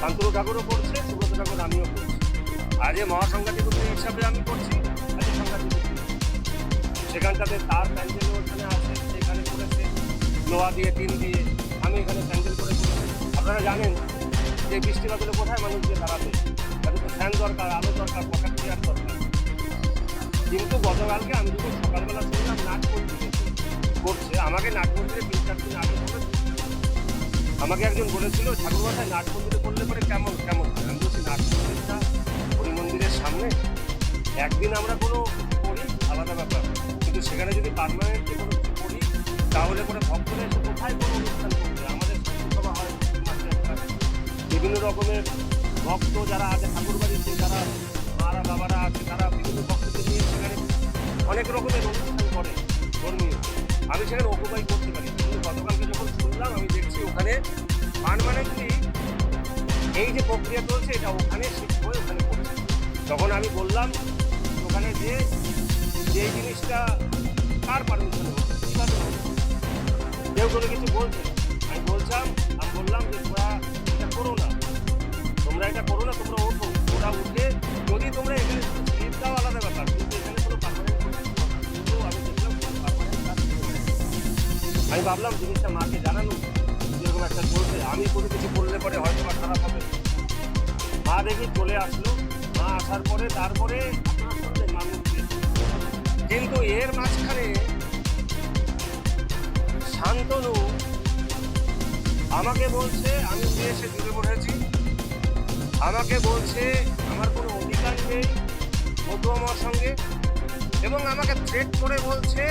শান্তনু ঠাকুরও করছে, সুব্রত ঠাকুর আমিও করছি। আজকে মহাসংঘাতিক হিসাবে আমি করছি, আজকে সংঘাতিক সেখানটাতে তার প্যান্ডেল ওখানে আছে, সেখানে করেছে লোহা দিয়ে, টিন দিয়ে, আমি এখানে প্যান্ডেল করে করেছি। আপনারা জানেন যে বৃষ্টি বাদলে কোথায় মানুষ দিয়ে দাঁড়াবে, তাদের তো ফ্যান দরকার, আলো দরকার, পকেট চেয়ার দরকার। কিন্তু গতকালকে আমি যখন সকালবেলা শুনলাম নাটমন্দিরে করছে, আমাকে নাটমন্দিরে 3-4 দিন আগে বলে আমাকে একজন বলেছিল ঠাকুরবাসায় নাটমন্দিরে করলে পরে কেমন কেমন। আমি বলছি নাটমন্দিরটা হরি মন্দিরের সামনে, একদিন আমরা কোনো করি আলাদা ব্যাপার, কিন্তু সেখানে যদি পার্মানেন্টলি কোনো কিছু করি তাহলে পরে ভক্তরা এসে কোথায় কোনো অনুষ্ঠান করবে। আমাদের সভা হয় বিভিন্ন রকমের ভক্ত যারা আছে ঠাকুরবাড়িতে, যারা মারা বাবারা আছে, তারা বিভিন্ন ভক্তদের নিয়ে সেখানে অনেক রকমের অনুষ্ঠান করে ধর্মীয়, আমি সেখানে অকুপাই করতে পারি। কিন্তু গতকালকে যখন শুনলাম আমি দেখছি ওখানে পার্মানেন্টলি এই যে প্রক্রিয়া চলছে এটা ওখানে শিফট হয়ে ওখানে করছে। তখন আমি বললাম ওখানে যে এই জিনিসটা কার পারমিশন হবে, কীভাবে হবে, কেউ কোনো কিছু বলছে। আমি বললাম যে তোমরা এটা করো না, তোমরা এটা করো না, তোমরা ওঠো। ওরা উঠে যদি তোমরা এখানে স্লিপ দাও আলাদা ব্যাপার, কিন্তু এখানে কোনো পারমানেন্ট কিন্তু আমি দেখলাম পারমানেন্ট কাজ। আমি ভাবলাম জিনিসটা মাকে জানানো যেরকম একটা চলছে, আমি কোনো কিছু করলে পরে হয়তো বা খারাপ হবে। মা দেখি চলে আসলো, মা আসার পরে তারপরে মানুষ, কিন্তু এর মাঝখানে শান্তনু আমাকে বলছে আমি উঠে এসে জুড়ে পড়েছি, আমাকে বলছে আমার কোনো অধিকার নেই মধু আমার সঙ্গে, এবং আমাকে থ্রেট করে বলছে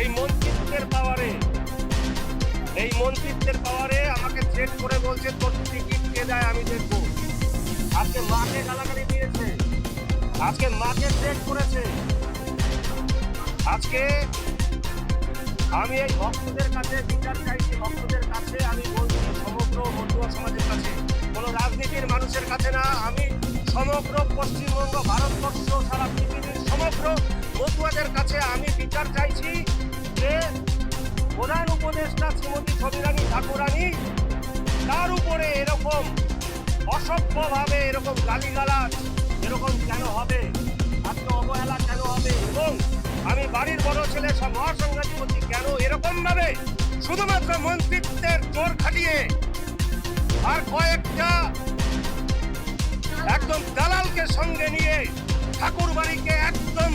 এই মন্ত্রিত্বের পাওয়ারে আমাকে থ্রেট করে বলছে তোর টিকিট কে দেয় আমি দেখবো। আজকে মাকে গালাগালি দিয়েছে, আজকে মাকে থ্রেট করেছে। আজকে আমি এই ভক্তদের কাছে বিচার চাইছি, ভক্তদের কাছে আমি বলছি, সমগ্র মতুয়া সমাজের কাছে, কোনো রাজনীতির মানুষের কাছে না, আমি সমগ্র পশ্চিমবঙ্গ, ভারতবর্ষ, সারা পৃথিবীর সমগ্র মতুয়াদের কাছে আমি বিচার চাইছি যে প্রধান উপদেষ্টা শ্রীমতী ছবিরানী ঠাকুরানী তার উপরে এরকম অসভ্যভাবে এরকম গালিগালাজ এরকম কেন হবে, আজকে অবহেলা কেন হবে, এবং আমি বাড়ির বড় ছেলে সব মহাসংঘাতী বলছি কেন এরকম ভাবে শুধুমাত্র মন্ত্রিত্বের জোর খাটিয়ে আর কয়েকটা একদম দালালকে সঙ্গে নিয়ে ঠাকুর বাড়িকে একদম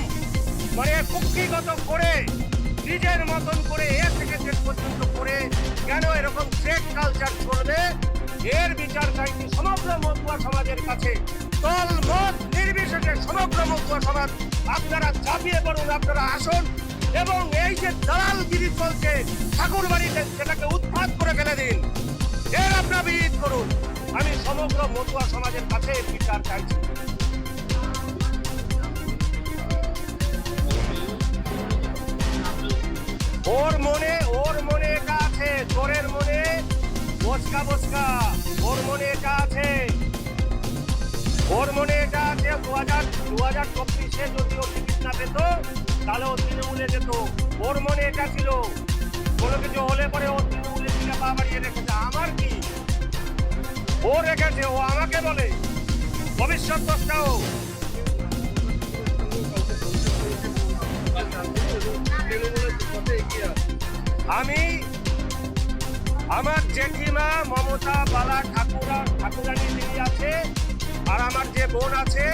মানে কুক্ষিগত করে নিজের মতন করে এ থেকে জেড পর্যন্ত করে কেন এরকম ট্রেড কালচার চলবে, এর বিচার চাইছি সমগ্র মতুয়া সমাজের কাছে। দল মত নির্বিশেষে সমগ্র মতুয়া সমাজ আপনারা ঝাঁপিয়ে পড়ুন, আপনারা আসুন, এবং এই যে দালালগিরি চলছে ঠাকুর বাড়িতে সেটাকে উৎখাত করে ফেলে দিন, এর আপনারা বিরোধ করুন। আমি সমগ্র মতুয়া সমাজের কাছে বিচার চাইছি। ওর মনে এটা আছে, চোরের মনে বসকা ওর মনে এটা আছে, ওর মনে এটা আছে 2024-এ যদি ও টিকিট না পেত তাহলে ও তৃণমূলে যেত। ওর মনে এটা ছিল, কোনো কিছু হলে পরে ও তৃণমূলের দিকে পা বাড়িয়ে রেখেছে। আমার কি ও রেখেছে, ও আমাকে বলে ভবিষ্যৎ দশটাও আমি আমার জেঠিমা মমতা বালা ঠাকুরানী যিনি আছে, আর আমার যে বোন আছে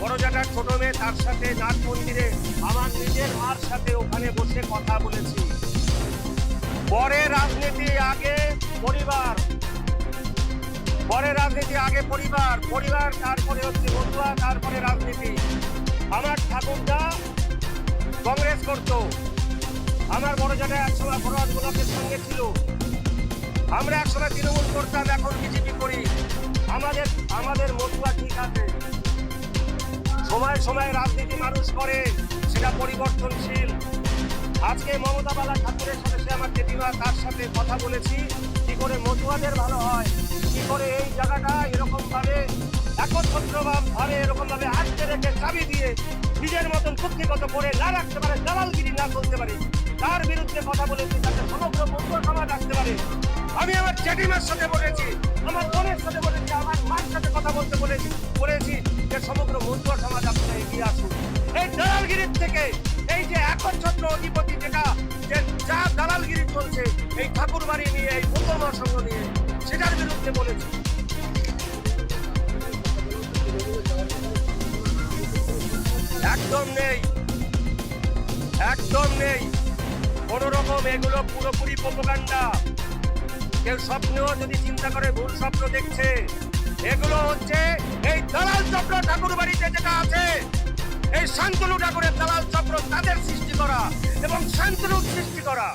বড় জ্যাঠার ছোট মেয়ে, তার সাথে নাট মন্দিরে আমার নিজের মার সাথে ওখানে বসে কথা বলেছি। পরে রাজনীতি আগে পরিবার, পরিবার তারপরে হচ্ছে মতুয়া, তারপরে রাজনীতি। আমার ঠাকুরদা কংগ্রেস করতো, আমার বড় জ্যাঠা একসময় ফরওয়ার্ড ব্লকের সঙ্গে ছিল, আমরা একসময় তৃণমূল করতাম, এখন বিজেপি করি। আমাদের মতুয়া ঠিক আছে, সময় রাজনীতি মানুষ করে, সেটা পরিবর্তনশীল। আজকে মমতা বালা ঠাকুরের সাথে সে আমার জেঠিমা, তার সাথে কথা বলেছি কি করে মতুয়াদের ভালো হয়, কি করে এই জায়গাটা এরকম ভাবে একত্রভাবে এরকম ভাবে আটকে রেখে চাবি দিয়ে নিজের মতন কুক্ষিগত করে না রাখতে পারে, দালালগিরি না করতে পারে, তার বিরুদ্ধে কথা বলেছি যাতে সমগ্র মতুয়া সমাজ আসতে পারে। আমি আমার জেঠিমার সাথে বলেছি, আমার বোনের সাথে বলেছি, কথা বলতে বলেছি যে সমগ্র মতুয়া সমাজ আপনারা এগিয়ে আসুন এই দালালগিরির থেকে। এই যে একচ্ছত্র অধিপতি যা দালালগিরি চলছে এই ঠাকুরবাড়ি নিয়ে, এই মতুয়া মহাসংঘ নিয়ে, সেটার বিরুদ্ধে বলেছি। একদম নেই, একদম নেই কোনো রকম। এগুলো পুরোপুরি প্রোপাগান্ডা। কেউ স্বপ্নেও যদি চিন্তা করে ভুল স্বপ্ন দেখছে। এগুলো হচ্ছে এই দালাল চক্র ঠাকুর বাড়িতে যেটা আছে, এই শান্তনু ঠাকুরের দালাল চক্র তাদের সৃষ্টি করা এবং শান্তনুর সৃষ্টি করা।